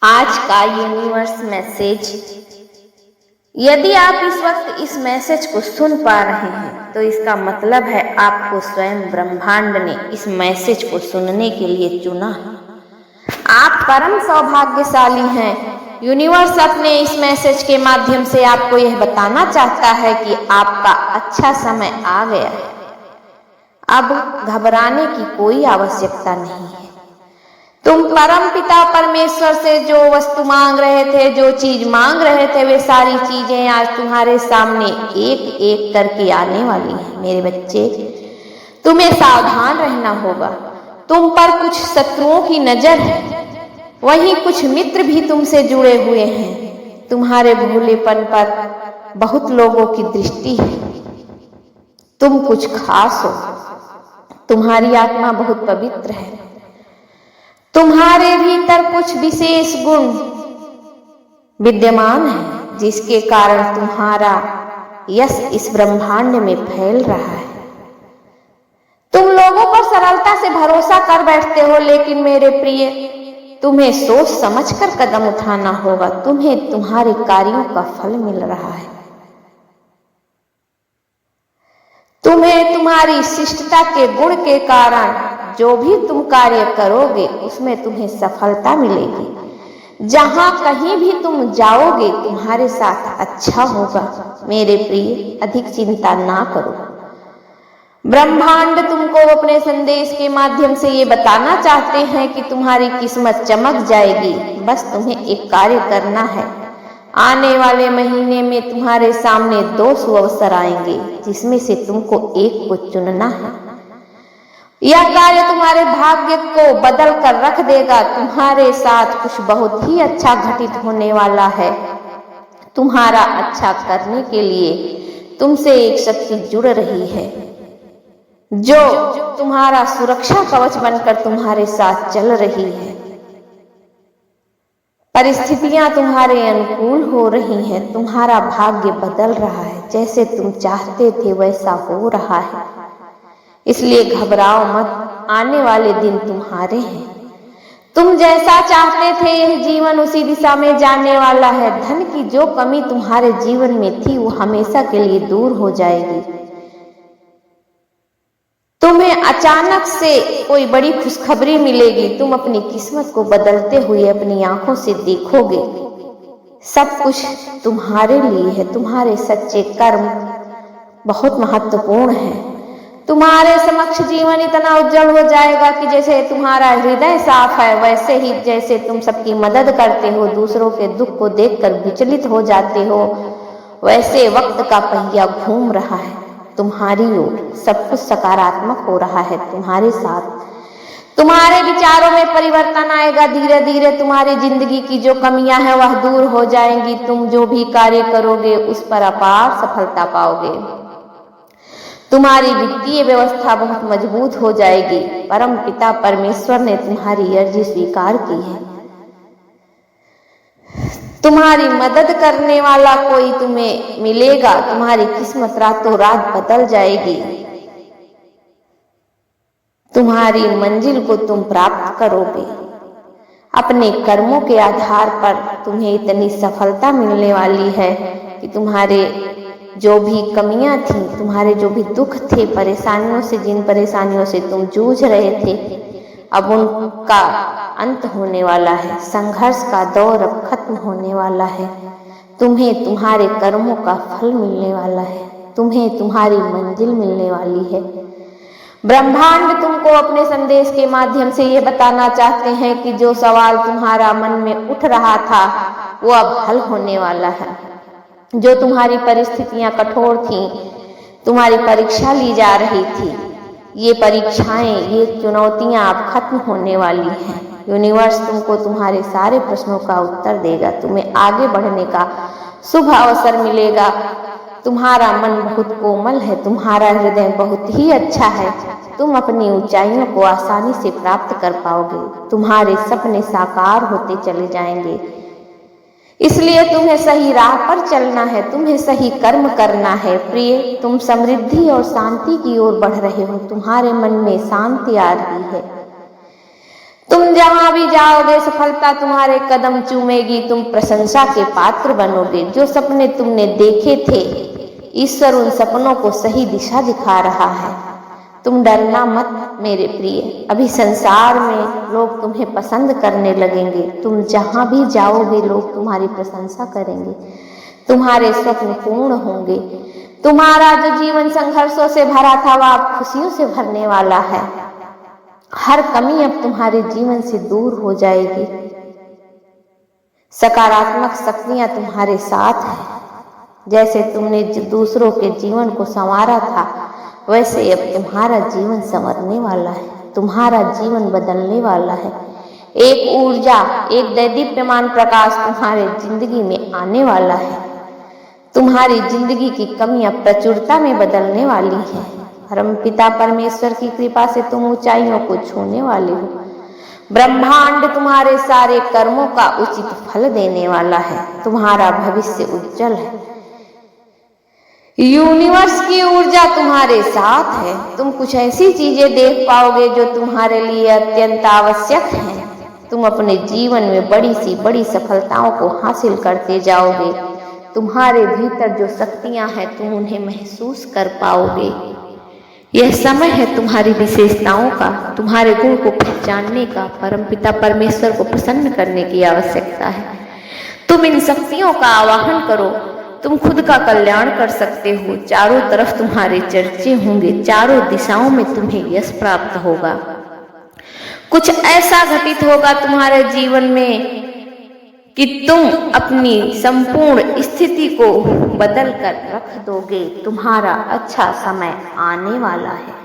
आज का universe message. यदि आप इस वक्त इस मैसेज को सुन पा रहे हैं तो इसका मतलब है आपको स्वयं ब्रह्मांड ने इस मैसेज को सुनने के लिए चुना है। आप परम सौभाग्यशाली हैं। यूनिवर्स अपने इस मैसेज के माध्यम से आपको यह बताना चाहता है कि आपका अच्छा समय आ गया है। अब घबराने की कोई आवश्यकता नहीं है। तुम परम पिता परमेश्वर से जो वस्तु मांग रहे थे, जो चीज मांग रहे थे, वे सारी चीजें आज तुम्हारे सामने एक एक करके आने वाली हैं। मेरे बच्चे, तुम्हें सावधान रहना होगा। तुम पर कुछ शत्रुओं की नजर है, वहीं कुछ मित्र भी तुमसे जुड़े हुए हैं। तुम्हारे भोलेपन पर बहुत लोगों की दृष्टि है। तुम कुछ खास हो। तुम्हारी आत्मा बहुत पवित्र है। तुम्हारे भीतर कुछ विशेष गुण विद्यमान है, जिसके कारण तुम्हारा यश इस ब्रह्मांड में फैल रहा है। तुम लोगों पर सरलता से भरोसा कर बैठते हो, लेकिन मेरे प्रिय, तुम्हें सोच समझकर कदम उठाना होगा। तुम्हें तुम्हारे कार्यों का फल मिल रहा है। तुम्हें तुम्हारी शिष्टता के गुण के कारण जो भी तुम कार्य करोगे उसमें तुम्हें सफलता मिलेगी। जहां कहीं भी तुम जाओगे तुम्हारे साथ अच्छा होगा। मेरे प्रिय, अधिक चिंता ना करो। ब्रह्मांड तुमको अपने संदेश के माध्यम से ये बताना चाहते हैं कि तुम्हारी किस्मत चमक जाएगी। बस तुम्हें एक कार्य करना है। आने वाले महीने में तुम्हारे सामने 2 सुअवसर आएंगे, जिसमें से तुमको एक को चुनना है। यह कार्य तुम्हारे भाग्य को बदल कर रख देगा। तुम्हारे साथ कुछ बहुत ही अच्छा घटित होने वाला है। तुम्हारा अच्छा करने के लिए तुमसे एक शक्ति जुड़ रही है, जो तुम्हारा सुरक्षा कवच बनकर तुम्हारे साथ चल रही है। परिस्थितियां तुम्हारे अनुकूल हो रही हैं। तुम्हारा भाग्य बदल रहा है। जैसे तुम चाहते थे वैसा हो रहा है। इसलिए घबराओ मत। आने वाले दिन तुम्हारे हैं। तुम जैसा चाहते थे यह जीवन उसी दिशा में जाने वाला है। धन की जो कमी तुम्हारे जीवन में थी वो हमेशा के लिए दूर हो जाएगी। तुम्हें अचानक से कोई बड़ी खुशखबरी मिलेगी। तुम अपनी किस्मत को बदलते हुए अपनी आंखों से देखोगे। सब कुछ तुम्हारे लिए है। तुम्हारे सच्चे कर्म बहुत महत्वपूर्ण है। तुम्हारे समक्ष जीवन इतना उज्जवल हो जाएगा कि जैसे तुम्हारा हृदय साफ है, वैसे ही जैसे तुम सबकी मदद करते हो, दूसरों के दुख को देखकर विचलित हो जाते हो, वैसे वक्त का पहिया घूम रहा है तुम्हारी ओर। सब कुछ सकारात्मक हो रहा है तुम्हारे साथ। तुम्हारे विचारों में परिवर्तन आएगा। धीरे धीरे तुम्हारी जिंदगी की जो कमियां हैं वह दूर हो जाएंगी। तुम जो भी कार्य करोगे उस पर अपार सफलता पाओगे। तुम्हारी वित्तीय व्यवस्था बहुत मजबूत हो जाएगी। परम पिता परमेश्वर ने तुम्हारी अर्जी स्वीकार की है। तुम्हारी मदद करने वाला कोई तुम्हें मिलेगा। तुम्हारी किस्मत रातों रात बदल जाएगी। तुम्हारी मंजिल को तुम प्राप्त करोगे। अपने कर्मों के आधार पर तुम्हें इतनी सफलता मिलने वाली है कि तुम्हारे जो भी कमियां थी, तुम्हारे जो भी दुख थे, परेशानियों से, जिन परेशानियों से तुम जूझ रहे थे, अब उनका अंत होने वाला है। संघर्ष का दौर अब खत्म होने वाला है। तुम्हें तुम्हारे कर्मों का फल मिलने वाला है। तुम्हें तुम्हारी मंजिल मिलने वाली है। ब्रह्मांड तुमको अपने संदेश के माध्यम से ये बताना चाहते हैं कि जो सवाल तुम्हारा मन में उठ रहा था वो अब हल होने वाला है। जो तुम्हारी परिस्थितियां कठोर थीं, तुम्हारी परीक्षा ली जा रही थी, ये परीक्षाएं, ये चुनौतियां अब खत्म होने वाली हैं। यूनिवर्स तुमको तुम्हारे सारे प्रश्नों का उत्तर देगा। तुम्हें आगे बढ़ने का शुभ अवसर मिलेगा। तुम्हारा मन बहुत कोमल है। तुम्हारा हृदय बहुत ही अच्छा है। तुम अपनी ऊंचाइयों को आसानी से प्राप्त कर पाओगे। तुम्हारे सपने साकार होते चले जाएंगे। इसलिए तुम्हें सही राह पर चलना है। तुम्हें सही कर्म करना है। प्रिय, तुम समृद्धि और शांति की ओर बढ़ रहे हो। तुम्हारे मन में शांति आ रही है। तुम जहां भी जाओगे सफलता तुम्हारे कदम चूमेगी, तुम प्रशंसा के पात्र बनोगे। जो सपने तुमने देखे थे ईश्वर उन सपनों को सही दिशा दिखा रहा है। तुम डरना मत मेरे प्रिय, अभी संसार में लोग तुम्हें पसंद करने लगेंगे। तुम जहां भी जाओगे लोग तुम्हारी प्रशंसा करेंगे, तुम्हारे स्वप्न पूर्ण होंगे। तुम्हारा जो जीवन संघर्षों से भरा था वह अब खुशियों से भरने वाला है। हर कमी अब तुम्हारे जीवन से दूर हो जाएगी। सकारात्मक शक्तियां तुम्हारे साथ हैं। जैसे तुमने दूसरों के जीवन को संवारा था वैसे अब तुम्हारा जीवन संवरने वाला है, तुम्हारा जीवन बदलने वाला है। एक ऊर्जा, एक दैदीप्यमान प्रकाश तुम्हारे जिंदगी में आने वाला है। तुम्हारी जिंदगी की कमियां प्रचुरता में बदलने वाली हैं। परमपिता परमेश्वर की कृपा से तुम ऊंचाइयों को छूने वाले हो। ब्रह्मांड तुम्हारे सारे कर्मों का उचित फल देने वाला है। तुम्हारा भविष्य उज्जवल है। यूनिवर्स की ऊर्जा तुम्हारे साथ है। तुम कुछ ऐसी चीजें देख पाओगे जो तुम्हारे लिए अत्यंत आवश्यक हैं। तुम अपने जीवन में बड़ी सी बड़ी सफलताओं को हासिल करते जाओगे। तुम्हारे भीतर जो शक्तियां हैं तुम उन्हें महसूस कर पाओगे। यह समय है तुम्हारी विशेषताओं का, तुम्हारे गुण को पहचानने का। परमपिता परमेश्वर को प्रसन्न करने की आवश्यकता है। तुम इन शक्तियों का आवाहन करो। तुम खुद का कल्याण कर सकते हो। चारों तरफ तुम्हारे चर्चे होंगे, चारों दिशाओं में तुम्हें यश प्राप्त होगा। कुछ ऐसा घटित होगा तुम्हारे जीवन में कि तुम अपनी संपूर्ण स्थिति को बदल कर रख दोगे। तुम्हारा अच्छा समय आने वाला है।